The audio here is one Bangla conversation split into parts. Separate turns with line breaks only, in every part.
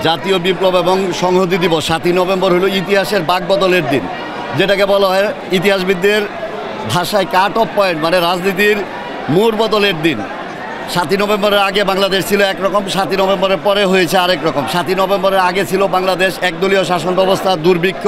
জাতীয় বিপ্লব এবং সংহতি দিবস 7ই নভেম্বর হলো ইতিহাসের বাকবদলের দিন, যেটাকে বলা হয় ইতিহাসবিদদের ভাষায় কাট অফ পয়েন্ট, মানে রাজনীতির মোড় বদলের দিন। 7ই নভেম্বরের আগে বাংলাদেশ ছিল একরকম, 7ই নভেম্বরের পরে হয়েছে আরেক রকম। 7ই নভেম্বরের আগে ছিল বাংলাদেশ একদলীয় শাসন ব্যবস্থা, দুর্ভিক্ষ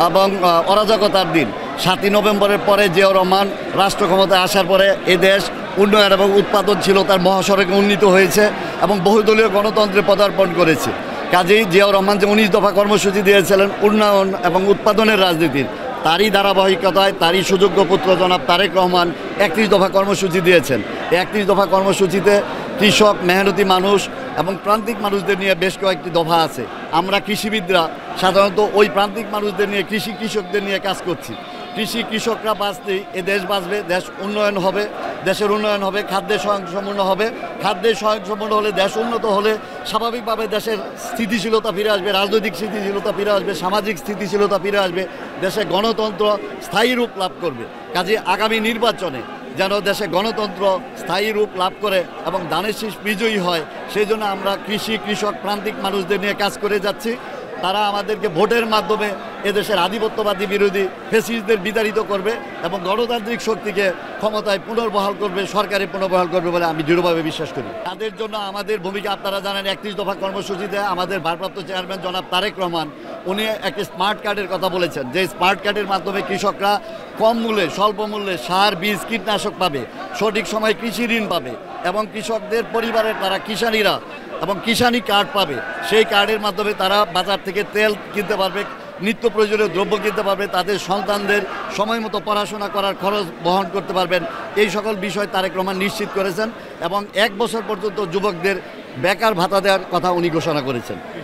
এবং অরাজকতার দিন। 7ই নভেম্বরের পরে জিয়াউর রহমান রাষ্ট্র ক্ষমতায় আসার পরে এ দেশ উন্নয়ন এবং উৎপাদন ছিল তার মহাসড়কে উন্নীত হয়েছে এবং বহুদলীয় গণতন্ত্রে পদার্পণ করেছে। কাজেই জিয়াউর রহমান যে 19 দফা কর্মসূচি দিয়েছিলেন উন্নয়ন এবং উৎপাদনের রাজনীতির, তারই ধারাবাহিকতায় তারই সুযোগ্য পুত্র জনাব তারেক রহমান 31 দফা কর্মসূচি দিয়েছেন। এই 31 দফা কর্মসূচিতে কৃষক, মেহনতি মানুষ এবং প্রান্তিক মানুষদের নিয়ে বেশ কয়েকটি দফা আছে। আমরা কৃষিবিদরা সাধারণত ওই প্রান্তিক মানুষদের নিয়ে, কৃষকদের নিয়ে কাজ করছি। কৃষকরা বাঁচলেই এ দেশ বাঁচবে, দেশ উন্নয়ন হবে, দেশের উন্নয়ন হবে, খাদ্যে স্বয়ংসম্পূর্ণ হবে। খাদ্যে স্বয়ংসম্পূর্ণ হলে, দেশ উন্নত হলে স্বাভাবিকভাবে দেশের স্থিতিশীলতা ফিরে আসবে, রাজনৈতিক স্থিতিশীলতা ফিরে আসবে, সামাজিক স্থিতিশীলতা ফিরে আসবে, দেশে গণতন্ত্র স্থায়ী রূপ লাভ করবে। কাজে আগামী নির্বাচনে যেন দেশে গণতন্ত্র স্থায়ী রূপ লাভ করে এবং ধানের শীষ বিজয়ী হয়, সেই জন্য আমরা কৃষক, প্রান্তিক মানুষদের নিয়ে কাজ করে যাচ্ছি। তারা আমাদেরকে ভোটের মাধ্যমে এদেশের আধিপত্যবাদী বিরোধী ফ্যাসিস্টদের বিতাড়িত করবে এবং গণতান্ত্রিক শক্তিকে ক্ষমতায় পুনর্বহাল করবে, সরকারে পুনর্বহাল করবে বলে আমি দৃঢ়ভাবে বিশ্বাস করি। তাদের জন্য আমাদের ভূমিকা আপনারা জানেন। 31 দফা কর্মসূচিতে আমাদের ভারপ্রাপ্ত চেয়ারম্যান জনাব তারেক রহমান উনি একটি স্মার্ট কার্ডের কথা বলেছেন, যে স্মার্ট কার্ডের মাধ্যমে কৃষকরা কম মূল্যে, স্বল্প মূল্যে সার, বীজ, কীটনাশক পাবে, সঠিক সময় কৃষি ঋণ পাবে এবং কৃষকদের পরিবারের তারা কিষানীরা এবং কিষানি কার্ড পাবে। সেই কার্ডের মাধ্যমে তারা বাজার থেকে তেল কিনতে পারবে, নিত্য প্রয়োজনীয় দ্রব্য কিনতে পারবে, তাদের সন্তানদের সময় মতো পড়াশোনা করার খরচ বহন করতে পারবেন। এই সকল বিষয় তারেক রহমান নিশ্চিত করেছেন এবং 1 বছর পর্যন্ত যুবকদের বেকার ভাতা দেওয়ার কথা উনি ঘোষণা করেছেন।